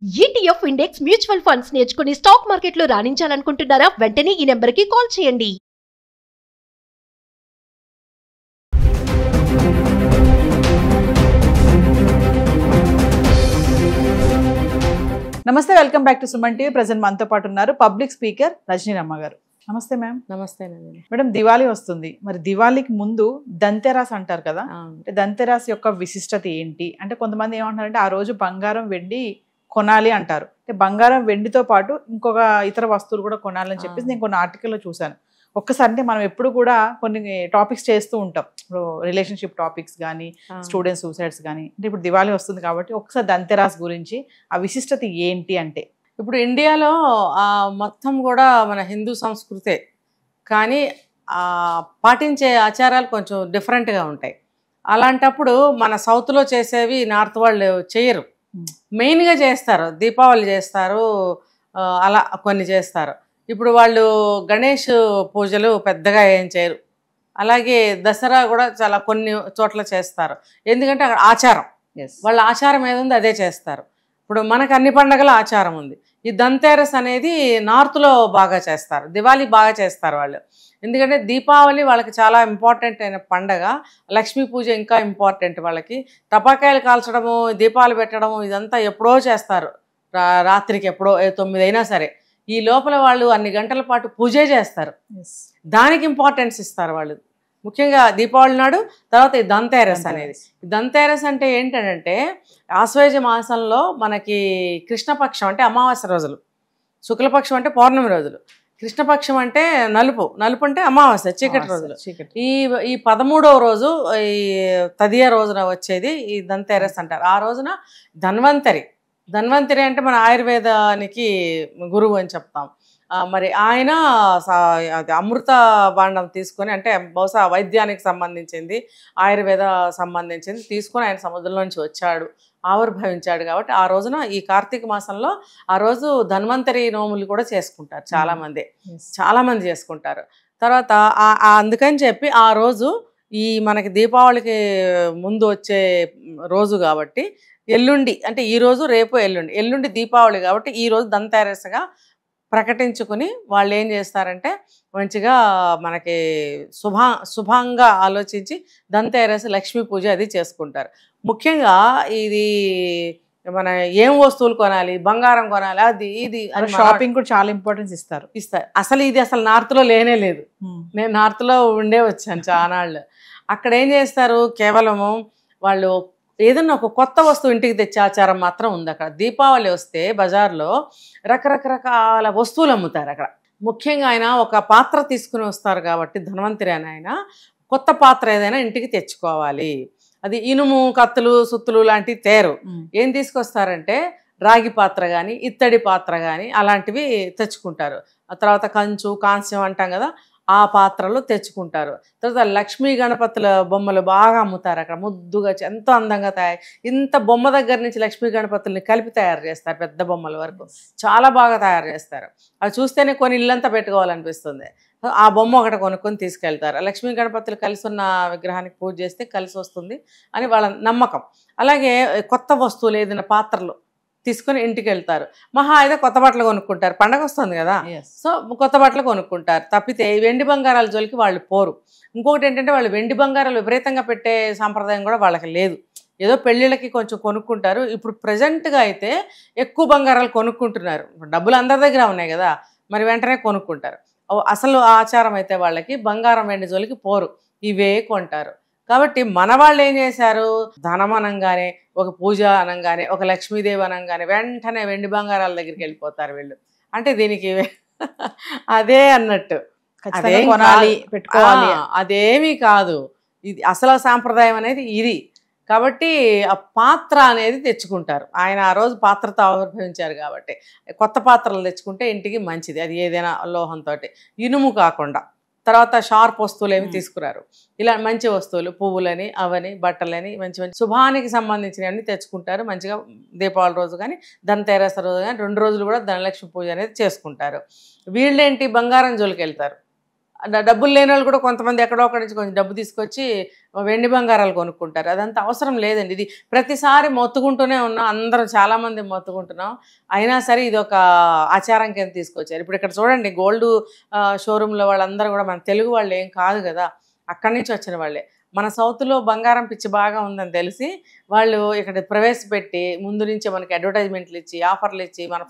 ETF index mutual funds నేర్చుకుని stock మార్కెట్లో రాణించాలనుకుంటున్నారా? వెంటనే ఈ నెంబర్కి కాల్ చేయండి. నమస్తే, welcome back to Suman TV. Present మనతో పాటు ఉన్నారు పబ్లిక్ స్పీకర్ రజనీరమ్మ గారు. నమస్తే మ్యామ్. నమస్తే మేడం, దివాళీ వస్తుంది. మరి దివాళీకి ముందు దంతెరాస్ అంటారు కదా, అంటే దంతెరాస్ యొక్క విశిష్టత ఏంటి? అంటే కొంతమంది ఏమంటారంటే ఆ రోజు బంగారం వెండి కొనాలి అంటారు. అంటే బంగారం వెండితో పాటు ఇంకొక ఇతర వస్తువులు కూడా కొనాలని చెప్పేసి నేను కొన్ని ఆర్టికల్లో చూశాను. ఒక్కసారి అంటే మనం ఎప్పుడు కూడా కొన్ని టాపిక్స్ చేస్తూ ఉంటాం, ఇప్పుడు రిలేషన్షిప్ టాపిక్స్ కానీ, స్టూడెంట్ సూసైడ్స్ కానీ. అంటే ఇప్పుడు దివాళీ వస్తుంది కాబట్టి ఒకసారి దంతెరాస్ గురించి ఆ విశిష్టత ఏంటి అంటే. ఇప్పుడు ఇండియాలో మొత్తం కూడా మన హిందూ సంస్కృతే, కానీ పాటించే ఆచారాలు కొంచెం డిఫరెంట్గా ఉంటాయి. అలాంటప్పుడు మన సౌత్లో చేసేవి నార్త్ వాళ్ళు చేయరు. మెయిన్గా చేస్తారు, దీపావళి చేస్తారు, అలా కొన్ని చేస్తారు. ఇప్పుడు వాళ్ళు గణేష్ పూజలు పెద్దగా ఏం చేయరు. అలాగే దసరా కూడా చాలా కొన్ని చోట్ల చేస్తారు, ఎందుకంటే అక్కడ ఆచారం, వాళ్ళ ఆచారం ఏదుంది అదే చేస్తారు. ఇప్పుడు మనకు అన్ని పండగల ఆచారం ఉంది. ఈ దంతెరస్ అనేది నార్త్లో బాగా చేస్తారు, దివాళీ బాగా చేస్తారు వాళ్ళు. ఎందుకంటే దీపావళి వాళ్ళకి చాలా ఇంపార్టెంట్ అయిన పండగ, లక్ష్మీ పూజ ఇంకా ఇంపార్టెంట్ వాళ్ళకి. టపాకాయలు కాల్చడము, దీపాలు పెట్టడము ఇదంతా ఎప్పుడో చేస్తారు, రాత్రికి ఎప్పుడో 9 అయినా సరే. ఈ లోపల వాళ్ళు అన్ని గంటల పాటు పూజే చేస్తారు, దానికి ఇంపార్టెన్స్ ఇస్తారు వాళ్ళు. ముఖ్యంగా దీపావళి నాడు. తర్వాత ఈ దంతెరస్ అనేది, దంతెరస్ అంటే ఏంటంటే ఆశ్వేజ మాసంలో మనకి కృష్ణపక్షం అంటే అమావాస్య రోజులు, శుక్లపక్షం అంటే పౌర్ణమి రోజులు, కృష్ణపక్షం అంటే నలుపు అంటే అమావాస్య చీకటి రోజులు. ఈ 13వ రోజు, ఈ తదియ రోజున వచ్చేది ఈ దంతెరస్ అంటారు. ఆ రోజున ధన్వంతరి అంటే మన ఆయుర్వేదానికి గురువు అని చెప్తాం. మరి ఆయన అది అమృత భాండం తీసుకొని, అంటే బహుశా వైద్యానికి సంబంధించింది, ఆయుర్వేద సంబంధించింది తీసుకొని ఆయన సముద్రంలోంచి వచ్చాడు, ఆవిర్భవించాడు. కాబట్టి ఆ రోజున ఈ కార్తీక మాసంలో ఆ రోజు ధన్వంతరి నోములు కూడా చేసుకుంటారు చాలామంది చేసుకుంటారు. తర్వాత అందుకని చెప్పి ఆ రోజు ఈ మనకి దీపావళికి ముందు వచ్చే రోజు కాబట్టి ఎల్లుండి, అంటే ఈరోజు రేపు ఎల్లుండి దీపావళి కాబట్టి ఈరోజు దంతెరస్గా ప్రకటించుకుని వాళ్ళు ఏం చేస్తారంటే మంచిగా మనకి శుభంగా ఆలోచించి దంతెరస్ లక్ష్మీ పూజ అది చేసుకుంటారు. ముఖ్యంగా ఇది మన ఏం వస్తువులు కొనాలి, బంగారం కొనాలి, అది ఇది అని షాపింగ్ కూడా చాలా ఇంపార్టెన్స్ ఇస్తారు. అసలు ఇది అసలు నార్త్లో లేనే లేదు. నేను నార్త్లో ఉండే వచ్చాను చానాళ్ళు. అక్కడ ఏం చేస్తారు, కేవలము వాళ్ళు ఏదన్నా ఒక కొత్త వస్తువు ఇంటికి తెచ్చే ఆచారం మాత్రం ఉంది అక్కడ. దీపావళి వస్తే బజార్లో రకరకాల వస్తువులు అమ్ముతారు అక్కడ. ముఖ్యంగా ఆయన ఒక పాత్ర తీసుకుని వస్తారు కాబట్టి ధన్వంతరి అని ఆయన కొత్త పాత్ర ఏదైనా ఇంటికి తెచ్చుకోవాలి. అది ఇనుము, కత్తులు, సుత్తులు లాంటివి తేరు. ఏం తీసుకొస్తారంటే రాగి పాత్ర కానీ, ఇత్తడి పాత్ర కానీ అలాంటివి తెచ్చుకుంటారు. ఆ తర్వాత కంచు, కాంస్యం అంటాం కదా, ఆ పాత్రలు తెచ్చుకుంటారు. తర్వాత లక్ష్మీ గణపతుల బొమ్మలు బాగా అమ్ముతారు అక్కడ, ముద్దుగా ఎంతో అందంగా ఇంత బొమ్మ దగ్గర నుంచి లక్ష్మీ గణపతుల్ని కలిపి తయారు చేస్తారు, పెద్ద బొమ్మల వరకు చాలా బాగా తయారు చేస్తారు. అది చూస్తేనే కొన్ని ఇల్లంతా పెట్టుకోవాలనిపిస్తుంది. ఆ బొమ్మ ఒకటి కొనుక్కొని తీసుకెళ్తారు. లక్ష్మీ గణపతులు కలిసి ఉన్న విగ్రహానికి పూజ చేస్తే కలిసి వస్తుంది అని వాళ్ళ నమ్మకం. అలాగే కొత్త వస్తువులు ఏదైనా పాత్రలు తీసుకొని ఇంటికి వెళ్తారు. మహా అయితే కొత్త బట్టలు కొనుక్కుంటారు, పండగ వస్తుంది కదా, సో కొత్త బట్టలు కొనుక్కుంటారు. తప్పితే వెండి బంగారాల జోలికి వాళ్ళు పోరు. ఇంకొకటి ఏంటంటే వాళ్ళు వెండి బంగారాలు విపరీతంగా పెట్టే సాంప్రదాయం కూడా వాళ్ళకి లేదు. ఏదో పెళ్ళిళ్ళకి కొంచెం కొనుక్కుంటారు. ఇప్పుడు ప్రజెంట్గా అయితే ఎక్కువ బంగారాలు కొనుక్కుంటున్నారు, డబ్బులు అందరి దగ్గర ఉన్నాయి కదా, మరి వెంటనే కొనుక్కుంటారు. అసలు ఆచారం అయితే వాళ్ళకి బంగారం వెండి జోలికి పోరు, ఇవే కొంటారు. కాబట్టి మన వాళ్ళు ఏం చేశారు, ధనం అనగానే, ఒక పూజ అనగానే, ఒక లక్ష్మీదేవి అనగానే వెంటనే వెండి బంగారాల దగ్గరికి వెళ్ళిపోతారు వీళ్ళు. అంటే దీనికి అదే అన్నట్టు పెట్టుకోవాలి, అదేమీ కాదు. ఇది అసలు సాంప్రదాయం అనేది ఇది. కాబట్టి ఆ పాత్ర అనేది తెచ్చుకుంటారు. ఆయన ఆ రోజు పాత్రతో ఆవిర్భవించారు కాబట్టి కొత్త పాత్రలు తెచ్చుకుంటే ఇంటికి మంచిది, అది ఏదైనా లోహంతో, ఇనుము కాకుండా. తర్వాత షార్ప్ వస్తువులు ఏమి తీసుకురారు, ఇలా మంచి వస్తువులు, పువ్వులని, అవని, బట్టలని, మంచి శుభానికి సంబంధించినవన్నీ తెచ్చుకుంటారు. మంచిగా దీపావళి రోజు కానీ, ధన్తెరస్ రోజు కానీ 2 రోజులు కూడా ధనలక్ష్మి పూజ అనేది చేసుకుంటారు. వీళ్ళేంటి బంగారం జోలికి వెళ్తారు. డబ్బులు లేని వాళ్ళు కూడా కొంతమంది ఎక్కడో ఒకటి నుంచి కొంచెం డబ్బు తీసుకొచ్చి వెండి బంగారాలు కొనుక్కుంటారు. అదంతా అవసరం లేదండి. ఇది ప్రతిసారి మొత్తుకుంటూనే ఉన్నాం, అందరం చాలామంది మొత్తుకుంటున్నాం. అయినా సరే ఇది ఒక ఆచారం కింద తీసుకొచ్చారు. ఇప్పుడు ఇక్కడ చూడండి, గోల్డ్ షోరూంలో వాళ్ళందరూ కూడా మన తెలుగు వాళ్ళు ఏం కాదు కదా, అక్కడి నుంచి వచ్చిన వాళ్ళే. మన సౌత్లో బంగారం పిచ్చి బాగా ఉందని తెలిసి వాళ్ళు ఇక్కడ ప్రవేశపెట్టి ముందు నుంచే మనకి అడ్వర్టైజ్మెంట్లు ఇచ్చి, ఆఫర్లు ఇచ్చి, మన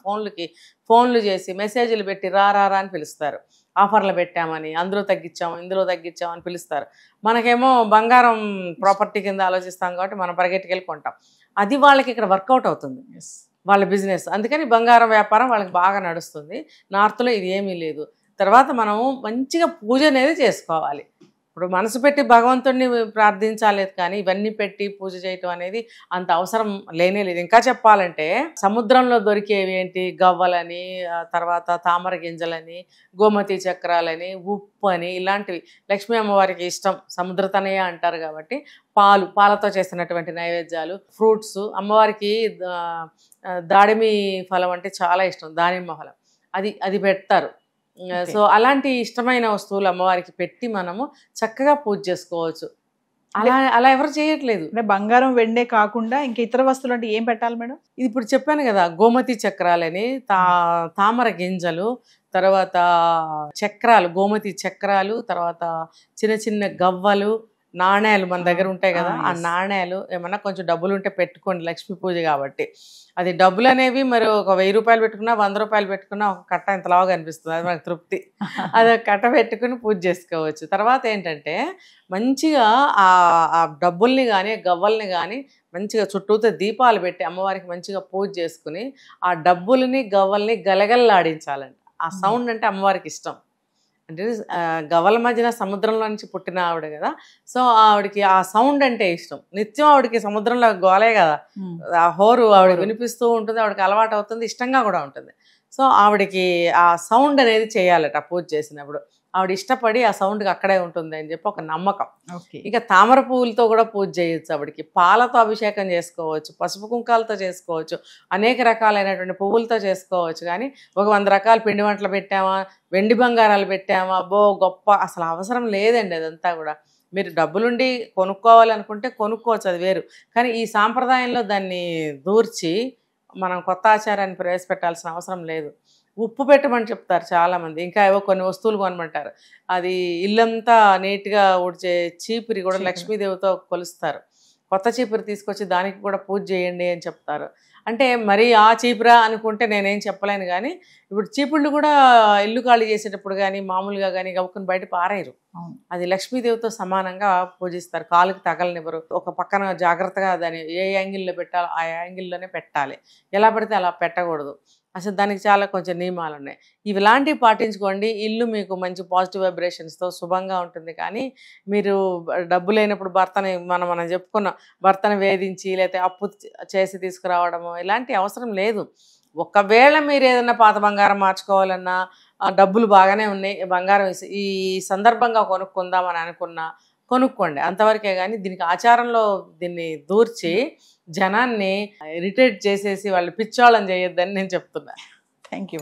ఫోన్లు చేసి మెసేజ్లు పెట్టి రా అని పిలుస్తారు. ఆఫర్లు పెట్టామని, అందులో తగ్గించాము, ఇందులో తగ్గించాము అని పిలుస్తారు. మనకేమో బంగారం ప్రాపర్టీ కింద ఆలోచిస్తాం కాబట్టి మనం పరిగెట్టుకెళ్ళి కొంటాం. అది వాళ్ళకి ఇక్కడ వర్కౌట్ అవుతుంది, వాళ్ళ బిజినెస్. అందుకని బంగారం వ్యాపారం వాళ్ళకి బాగా నడుస్తుంది. నార్త్లో ఇది ఏమీ లేదు. తర్వాత మనము మంచిగా పూజ అనేది చేసుకోవాలి. ఇప్పుడు మనసు పెట్టి భగవంతుడిని ప్రార్థించాలి, కానీ ఇవన్నీ పెట్టి పూజ చేయటం అనేది అంత అవసరం లేనే లేదు. ఇంకా చెప్పాలంటే సముద్రంలో దొరికేవి ఏంటి, గవ్వలని, తర్వాత తామర గింజలని, గోమతి చక్రాలని, ఉప్పు అని, ఇలాంటివి లక్ష్మీ అమ్మవారికి ఇష్టం. సముద్రతనయ అంటారు కాబట్టి పాలతో చేసినటువంటి నైవేద్యాలు, ఫ్రూట్స్. అమ్మవారికి దాడిమి ఫలం అంటే చాలా ఇష్టం, దానిమ్మ ఫలం, అది పెడతారు. సో అలాంటి ఇష్టమైన వస్తువులు అమ్మవారికి పెట్టి మనము చక్కగా పూజ చేసుకోవచ్చు. అలా ఎవరు చేయట్లేదు. అంటే బంగారం వెండే కాకుండా ఇంకా ఇతర వస్తువులు అంటే ఏం పెట్టాలి మేడం? ఇది ఇప్పుడు చెప్పాను కదా, గోమతి చక్రాలని, తామర గింజలు, తర్వాత చక్రాలు, గోమతి చక్రాలు, తర్వాత చిన్న చిన్న గవ్వలు, నాణ్యాలు మన దగ్గర ఉంటాయి కదా, ఆ నాణ్యాలు ఏమన్నా కొంచెం డబ్బులు ఉంటే పెట్టుకోండి, లక్ష్మీ పూజ కాబట్టి. అది డబ్బులు అనేవి మరి ఒక 1000 రూపాయలు పెట్టుకున్నా, 100 రూపాయలు పెట్టుకున్నా ఒక కట్ట ఇంతలాగా అనిపిస్తుంది, అది మనకు తృప్తి. అది కట్ట పెట్టుకుని పూజ చేసుకోవచ్చు. తర్వాత ఏంటంటే మంచిగా ఆ డబ్బుల్ని కానీ గవ్వల్ని కానీ మంచిగా చుట్టూతో దీపాలు పెట్టి అమ్మవారికి మంచిగా పూజ చేసుకుని ఆ డబ్బుల్ని గవ్వల్ని గలగల్లాడించాలండి. ఆ సౌండ్ అంటే అమ్మవారికి ఇష్టం. అంటే గవ్వల మధ్యన సముద్రంలో నుంచి పుట్టిన ఆవిడ కదా, సో ఆవిడకి ఆ సౌండ్ అంటే ఇష్టం. నిత్యం ఆవిడకి సముద్రంలో గోలే కదా, ఆ హోరు ఆవిడ వినిపిస్తూ ఉంటుంది, ఆవిడకి అలవాటు అవుతుంది, ఇష్టంగా కూడా ఉంటుంది. సో ఆవిడకి ఆ సౌండ్ అనేది చేయాలట పూజ చేసినప్పుడు. ఆవిడ ఇష్టపడి ఆ సౌండ్కి అక్కడే ఉంటుంది అని చెప్పి ఒక నమ్మకం. ఇక తామర పువ్వులతో కూడా పూజ చేయొచ్చు. ఆవిడకి పాలతో అభిషేకం చేసుకోవచ్చు, పసుపు కుంకాలతో చేసుకోవచ్చు, అనేక రకాలైనటువంటి పువ్వులతో చేసుకోవచ్చు. కానీ ఒక 100 రకాల పిండి వంటలు పెట్టామా, వెండి బంగారాలు పెట్టామా, అబ్బో గొప్ప, అసలు అవసరం లేదండి. అదంతా కూడా మీరు డబ్బులుండి కొనుక్కోవాలనుకుంటే కొనుక్కోవచ్చు, అది వేరు. కానీ ఈ సాంప్రదాయంలో దాన్ని దూర్చి మనం కొత్త ఆచారాన్ని ప్రవేశపెట్టాల్సిన అవసరం లేదు. ఉప్పు పెట్టమని చెప్తారు చాలామంది, ఇంకా ఏవో కొన్ని వస్తువులు కొనమంటారు. అది ఇల్లంతా నీట్గా ఊడ్చే చీపురి కూడా లక్ష్మీదేవితో కొలుస్తారు. కొత్త చీపురి తీసుకొచ్చి దానికి కూడా పూజ చేయండి అని చెప్తారు. అంటే మరి ఆ చీపురా అనుకుంటే నేనేం చెప్పలేను. కానీ ఇప్పుడు చీపుళ్ళు కూడా ఇల్లు ఖాళీ చేసేటప్పుడు కానీ మామూలుగా కానీ గవ్వుకుని బయట పారేయరు. అది లక్ష్మీదేవితో సమానంగా పూజిస్తారు. కాలుకి తగలనివ్వరు. ఒక పక్కన జాగ్రత్తగా దాన్ని ఏ యాంగిల్లో పెట్టాలో ఆ యాంగిల్లోనే పెట్టాలి, ఎలా పడితే అలా పెట్టకూడదు. అసలు దానికి చాలా కొంచెం నియమాలు ఉన్నాయి. ఇలాంటివి పాటించుకోండి, ఇల్లు మీకు మంచి పాజిటివ్ వైబ్రేషన్స్తో శుభంగా ఉంటుంది. కానీ మీరు డబ్బు లేనప్పుడు భర్తని మనం చెప్పుకున్న భర్తను వేధించి లేకపోతే అప్పు చేసి తీసుకురావడము ఇలాంటి అవసరం లేదు. ఒకవేళ మీరు ఏదైనా పాత బంగారం మార్చుకోవాలన్నా, డబ్బులు బాగానే ఉన్నాయి, బంగారం ఈ సందర్భంగా కొనుక్కుందామని అనుకున్నా కొనుక్కోండి, అంతవరకే. కానీ దీనికి ఆచారంలో దీన్ని దూర్చి జనాన్ని ఇరిటేట్ చేసేసి వాళ్ళు పిచ్చోళ్ళని చేయొద్దని నేను చెప్తున్నా. Thank you.